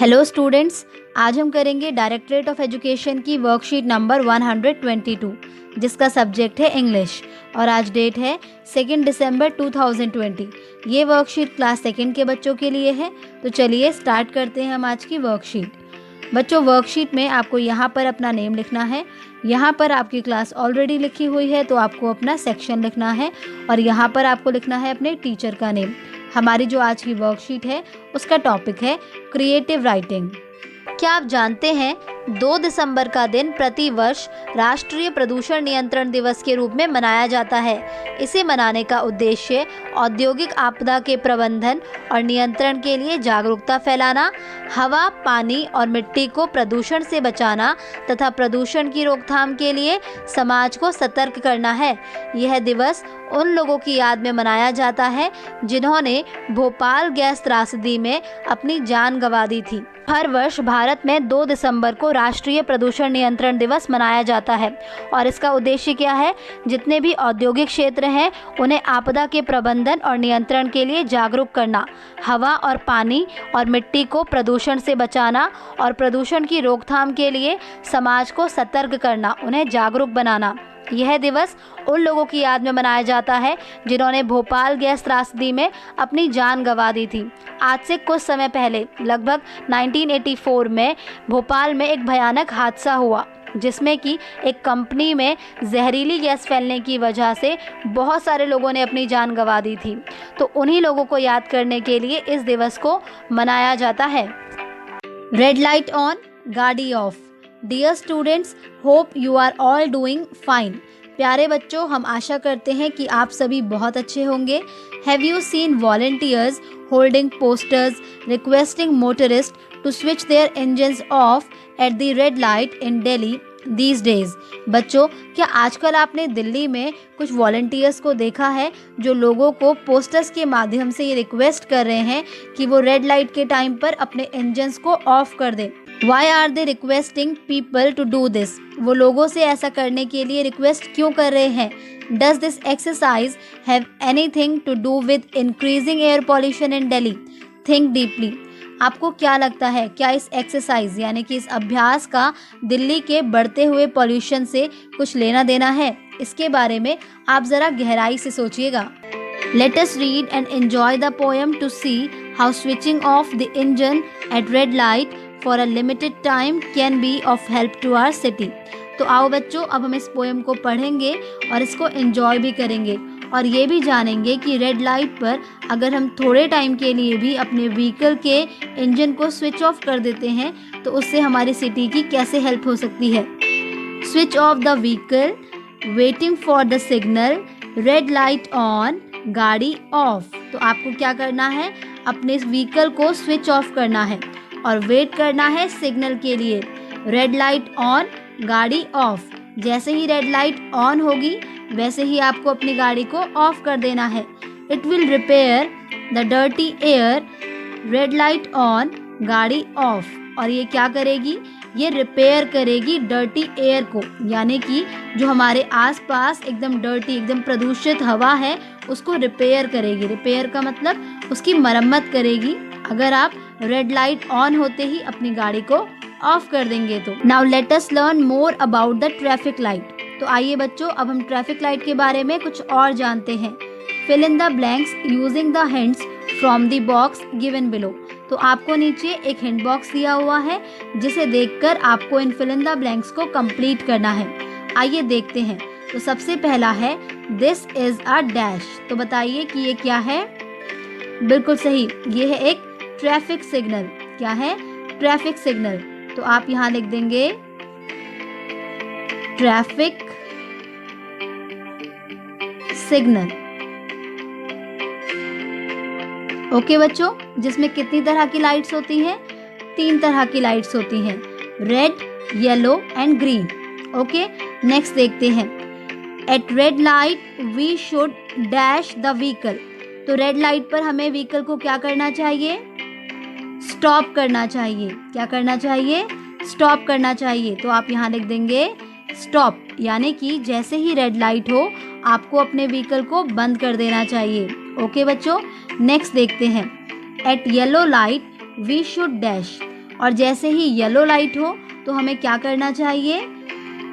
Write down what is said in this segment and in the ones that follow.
Hello students, आज हम करेंगे डायरेक्टरेट ऑफ एजुकेशन की वर्कशीट नंबर 122 जिसका सब्जेक्ट है इंग्लिश और आज डेट है 2 दिसंबर 2020। ये वर्कशीट क्लास 2 के बच्चों के लिए है। तो चलिए स्टार्ट करते हैं हम आज की वर्कशीट। बच्चों, वर्कशीट में आपको यहाँ पर अपना नेम लिखना है। यहाँ पर आपकी क्लास ऑलरेडी लिखी हुई है तो आपको अपना सेक्शन लिखना है और यहाँ पर आपको लिखना है अपने टीचर का नेम। हमारी जो आज की वर्कशीट है उसका टॉपिक है क्रिएटिव राइटिंग। क्या आप जानते हैं 2 दिसंबर का दिन प्रतिवर्ष राष्ट्रीय प्रदूषण नियंत्रण दिवस के रूप में मनाया जाता है। इसे मनाने का उद्देश्य औद्योगिक आपदा के प्रबंधन और नियंत्रण के लिए जागरूकता फैलाना, हवा, पानी और मिट्टी को प्रदूषण से बचाना तथा प्रदूषण की रोकथाम के लिए समाज को सतर्क करना है। यह दिवस उन लोगों की याद में मनाया जाता है जिन्होंने भोपाल गैस त्रासदी में अपनी जान गंवा दी थी। हर वर्ष भारत में 2 दिसंबर को राष्ट्रीय प्रदूषण नियंत्रण दिवस मनाया जाता है और इसका उद्देश्य क्या है? जितने भी औद्योगिक क्षेत्र हैं उन्हें आपदा के प्रबंधन और नियंत्रण के लिए जागरूक करना, हवा और पानी और मिट्टी को प्रदूषण से बचाना और प्रदूषण की रोकथाम के लिए समाज को सतर्क करना, उन्हें जागरूक बनाना। यह दिवस उन लोगों की याद में मनाया जाता है जिन्होंने भोपाल गैस त्रासदी में अपनी जान गंवा दी थी। आज से कुछ समय पहले लगभग 1984 में भोपाल में एक भयानक हादसा हुआ जिसमें कि एक कंपनी में जहरीली गैस फैलने की वजह से बहुत सारे लोगों ने अपनी जान गंवा दी थी। तो उन्हीं लोगों को याद करने के लिए इस दिवस को मनाया जाता है। रेड लाइट ऑन, गाड़ी off. Dear students, hope you are all doing fine. प्यारे बच्चों, हम आशा करते हैं कि आप सभी बहुत अच्छे होंगे। Have you seen volunteers holding posters requesting motorist to switch their engines off at the red light in Delhi these days? बच्चों, क्या आजकल आपने दिल्ली में कुछ वॉलंटियर्स को देखा है जो लोगों को पोस्टर्स के माध्यम से ये रिक्वेस्ट कर रहे हैं कि वो रेड लाइट के टाइम पर अपने इंजन्स को ऑफ कर दें? Why are they requesting people to do this? वो लोगों से ऐसा करने के लिए रिक्वेस्ट क्यों कर रहे हैं? Does this exercise have anything to do with increasing air pollution in Delhi? Think deeply. आपको क्या लगता है, क्या इस एक्सरसाइज यानी कि इस अभ्यास का दिल्ली के बढ़ते हुए पॉल्यूशन से कुछ लेना देना है? इसके बारे में आप ज़रा गहराई से सोचिएगा। Let us read and enjoy the poem to see how switching off the engine at red light for a limited time can be of help to our city. तो आओ बच्चों, अब हम इस पोएम को पढ़ेंगे और इसको एंजॉय भी करेंगे और ये भी जानेंगे कि रेड लाइट पर अगर हम थोड़े टाइम के लिए भी अपने व्हीकल के इंजन को स्विच ऑफ कर देते हैं तो उससे हमारी सिटी की कैसे हेल्प हो सकती है। Switch off the vehicle, waiting for the signal, red light on, गाड़ी ऑफ। तो आपको क्या करना है? अपने व्हीकल को स्विच ऑफ करना है और वेट करना है सिग्नल के लिए। रेड लाइट ऑन, गाड़ी ऑफ। जैसे ही रेड लाइट ऑन होगी वैसे ही आपको अपनी गाड़ी को ऑफ कर देना है। It will repair the dirty air, red light on, गाड़ी ऑफ। और ये क्या करेगी? ये रिपेयर करेगी डर्टी एयर को, यानी कि जो हमारे आसपास एकदम डर्टी, एकदम प्रदूषित हवा है उसको रिपेयर करेगी। रिपेयर का मतलब उसकी मरम्मत करेगी अगर आप रेड लाइट ऑन होते ही अपनी गाड़ी को ऑफ कर देंगे तो। Now let us learn more about the traffic light. तो आइए बच्चों, अब हम ट्रैफिक लाइट के बारे में कुछ और जानते हैं। Fill in the blanks using the hints from the box given below. तो आपको नीचे एक हिंट बॉक्स दिया हुआ है जिसे देखकर आपको इन फिल इन द ब्लैंक्स को कंप्लीट करना है। आइए देखते हैं। तो सबसे पहला है दिस इज अ डैश। तो बताइए कि ये क्या है? बिल्कुल सही, ये है एक ट्रैफिक सिग्नल। क्या है? Traffic signal. तो आप यहाँ लिख देंगे ट्रैफिक सिग्नल। ओके बच्चों, जिसमें कितनी तरह की लाइट्स होती हैं? 3 तरह की लाइट्स होती हैं, red, yellow and green. Okay, next देखते हैं। At red light we should dash the vehicle. तो रेड लाइट पर हमें व्हीकल को क्या करना चाहिए? स्टॉप करना चाहिए। क्या करना चाहिए? स्टॉप करना चाहिए। तो आप यहाँ लिख देंगे स्टॉप, यानी कि जैसे ही रेड लाइट हो आपको अपने व्हीकल को बंद कर देना चाहिए। ओके बच्चों, नेक्स्ट देखते हैं। At yellow light we should dash. और जैसे ही येलो लाइट हो तो हमें क्या करना चाहिए?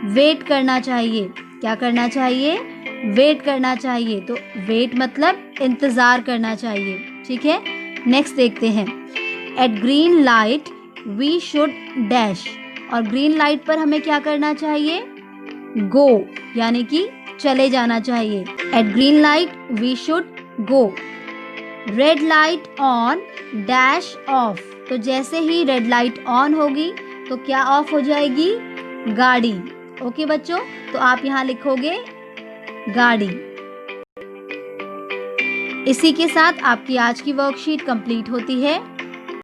वेट करना चाहिए। क्या करना चाहिए? वेट करना चाहिए। तो वेट मतलब इंतज़ार करना चाहिए, ठीक है। नेक्स्ट देखते हैं, at green light we should dash. और ग्रीन लाइट पर हमें क्या करना चाहिए? गो, यानी कि चले जाना चाहिए। At green light we should go. Red light on dash off. तो जैसे ही रेड लाइट ऑन होगी तो क्या ऑफ हो जाएगी? गाड़ी। ओके बच्चों, तो आप यहाँ लिखोगे गाड़ी। इसी के साथ आपकी आज की वर्कशीट कंप्लीट होती है।